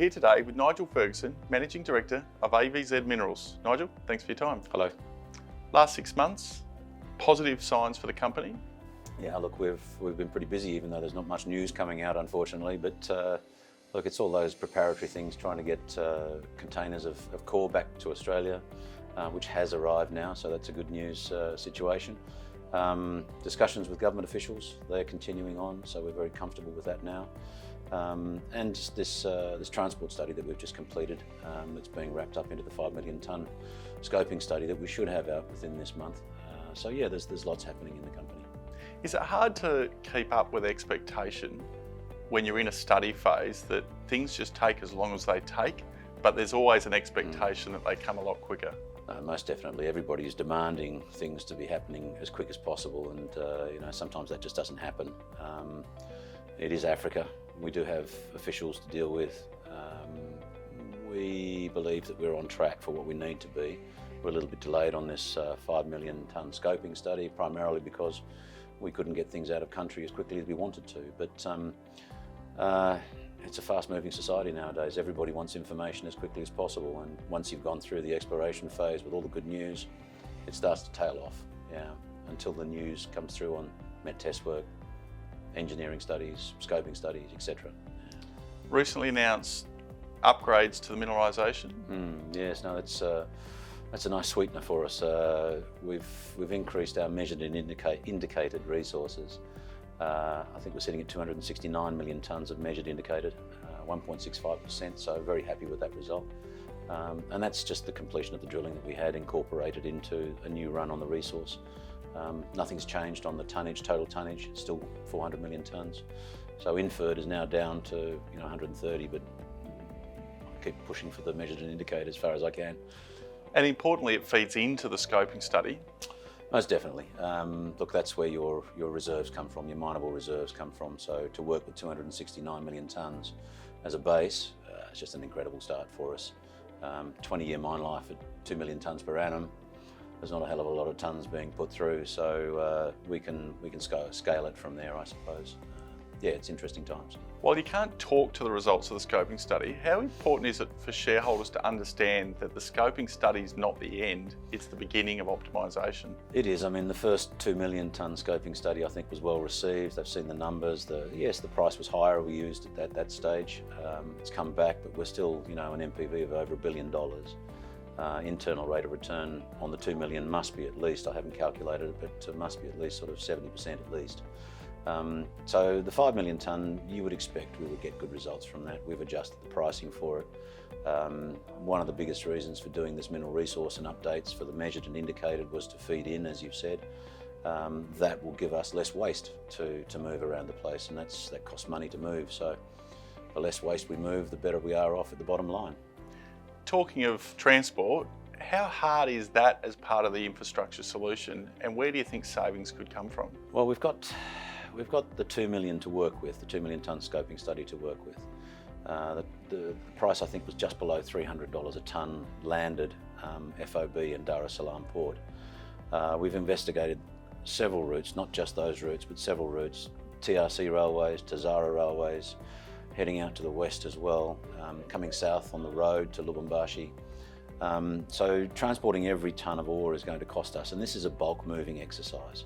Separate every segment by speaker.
Speaker 1: here today with Nigel Ferguson, Managing Director of AVZ Minerals. Nigel, thanks for your time.
Speaker 2: Hello.
Speaker 1: Last 6 months, positive signs for the company?
Speaker 2: Yeah, look, we've been pretty busy, even though there's not much news coming out, unfortunately. But look, it's all those preparatory things, trying to get containers of core back to Australia, which has arrived now, so that's a good news situation. Discussions with government officials, they're continuing on, so we're very comfortable with that now. And this transport study that we've just completed, that's being wrapped up into the 5 million tonne scoping study that we should have out within this month. So yeah, there's lots happening in the company.
Speaker 1: Is it hard to keep up with expectation when you're in a study phase that things just take as long as they take, but there's always an expectation that they come a lot quicker?
Speaker 2: Most definitely, everybody is demanding things to be happening as quick as possible, and sometimes that just doesn't happen. It is Africa. We do have officials to deal with. We believe that we're on track for what we need to be. We're a little bit delayed on this 5 million tonne scoping study, primarily because we couldn't get things out of country as quickly as we wanted to. But it's a fast-moving society nowadays. Everybody wants information as quickly as possible, and once you've gone through the exploration phase with all the good news, it starts to tail off. Yeah, until the news comes through on met test work, engineering studies, scoping studies, etc.
Speaker 1: Recently announced upgrades to the mineralisation.
Speaker 2: Yes, no, that's a nice sweetener for us. We've increased our measured and indicated resources. I think we're sitting at 269 million tonnes of measured indicated, 1.65%, so very happy with that result. And that's just the completion of the drilling that we had incorporated into a new run on the resource. Nothing's changed on the tonnage, total tonnage, it's still 400 million tonnes. So inferred is now down to 130, but I keep pushing for the measured and indicated as far as I can.
Speaker 1: And importantly, it feeds into the scoping study.
Speaker 2: Most definitely. Look, that's where your reserves come from, your mineable reserves come from. So to work with 269 million tonnes as a base, it's just an incredible start for us. 20-year mine life at 2 million tonnes per annum. There's not a hell of a lot of tonnes being put through, so we can scale it from there, I suppose. Yeah, it's interesting times.
Speaker 1: While you can't talk to the results of the scoping study, how important is it for shareholders to understand that the scoping study is not the end, it's the beginning of optimisation?
Speaker 2: It is. I mean, the first 2 million tonne scoping study I think was well received. They've seen the numbers. Yes, the price was higher we used at that stage. It's come back, but we're still an NPV of over $1 billion. Internal rate of return on the 2 million must be at least, I haven't calculated it, but must be at least sort of 70% at least. So the 5 million tonne, you would expect we would get good results from that. We've adjusted the pricing for it. One of the biggest reasons for doing this mineral resource and updates for the measured and indicated was to feed in, as you've said. That will give us less waste to move around the place, and that costs money to move. So the less waste we move, the better we are off at the bottom line. Talking
Speaker 1: of transport, how hard is that as part of the infrastructure solution, and where do you think savings could come from?
Speaker 2: Well, we've got the 2 million to work with, the 2 million tonne scoping study to work with. The price I think was just below $300 a tonne landed FOB in Dar es Salaam port. We've investigated several routes, not just those routes, but several routes, TRC railways, Tazara railways, heading out to the west as well, coming south on the road to Lubumbashi. So transporting every tonne of ore is going to cost us, and this is a bulk moving exercise.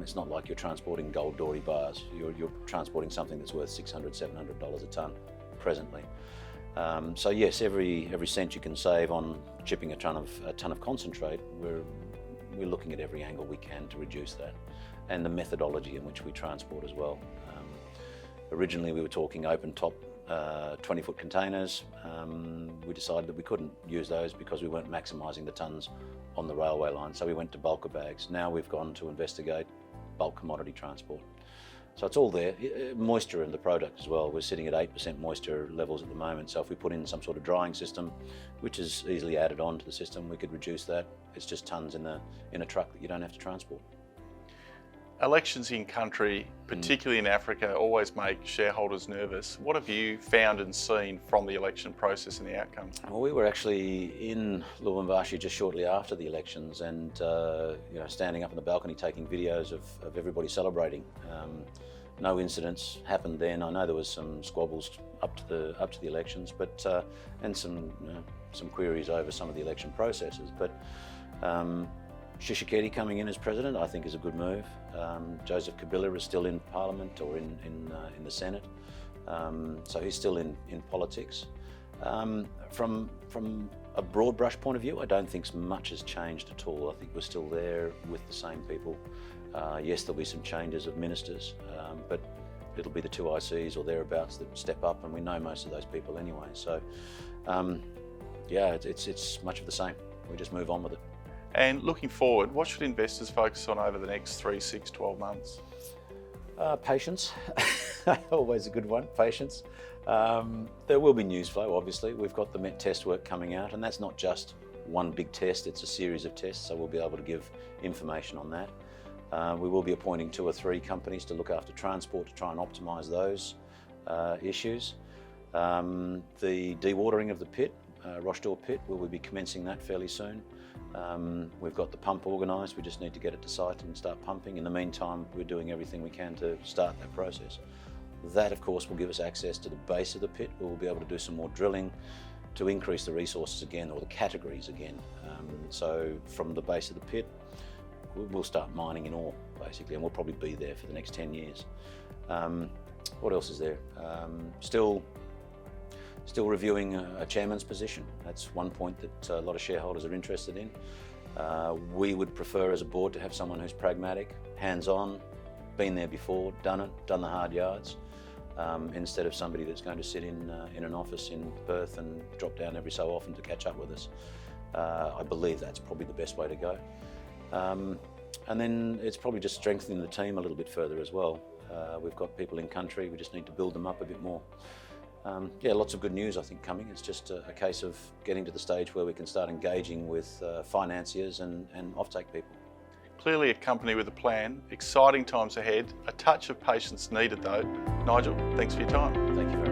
Speaker 2: It's not like you're transporting gold dory bars. You're transporting something that's worth $600, $700 a tonne presently. So yes, every cent you can save on shipping a tonne of concentrate, we're looking at every angle we can to reduce that, and the methodology in which we transport as well. Originally we were talking open top 20-foot containers. We decided that we couldn't use those because we weren't maximising the tonnes on the railway line, so we went to bulker bags. Now we've gone to investigate bulk commodity transport. So it's all there. Moisture in the product as well. We're sitting at 8% moisture levels at the moment, so if we put in some sort of drying system, which is easily added on to the system, we could reduce that. It's just tonnes in a truck that you don't have to transport.
Speaker 1: Elections in country, particularly in Africa, always make shareholders nervous. What have you found and seen from the election process and the outcome?
Speaker 2: Well, we were actually in Lubumbashi just shortly after the elections, and standing up on the balcony taking videos of everybody celebrating. no incidents happened then. I know there was some squabbles up to the elections, but and some queries over some of the election processes. But Shishikedi coming in as president, I think, is a good move. Joseph Kabila is still in Parliament or in the Senate, so he's still in politics. From a broad brush point of view, I don't think much has changed at all. I think we're still there with the same people. Yes, there'll be some changes of ministers, but it'll be the two ICs or thereabouts that step up, and we know most of those people anyway. So, yeah, it's much of the same. We just move on with it.
Speaker 1: And looking forward, what should investors focus on over the next 3, 6, 12 months?
Speaker 2: Patience, always a good one, patience. There will be news flow, obviously. We've got the MET test work coming out, and that's not just one big test, it's a series of tests, so we'll be able to give information on that. We will be appointing 2 or 3 companies to look after transport to try and optimise those issues. The dewatering of the pit, Rochdale pit, we will be commencing that fairly soon. We've got the pump organised, we just need to get it to site and start pumping. In the meantime, we're doing everything we can to start that process. That, of course, will give us access to the base of the pit. We'll be able to do some more drilling to increase the resources again, or the categories again. So from the base of the pit, we'll start mining in ore, basically, and we'll probably be there for the next 10 years. What else is there? Still reviewing a chairman's position. That's one point that a lot of shareholders are interested in. We would prefer as a board to have someone who's pragmatic, hands-on, been there before, done it, done the hard yards, instead of somebody that's going to sit in an office in Perth and drop down every so often to catch up with us. I believe that's probably the best way to go. And then it's probably just strengthening the team a little bit further as well. We've got people in country, we just need to build them up a bit more. Yeah, lots of good news I think coming. It's just a case of getting to the stage where we can start engaging with financiers and offtake people.
Speaker 1: Clearly a company with a plan, exciting times ahead, a touch of patience needed though. Nigel, thanks for your time.
Speaker 2: Thank you very much.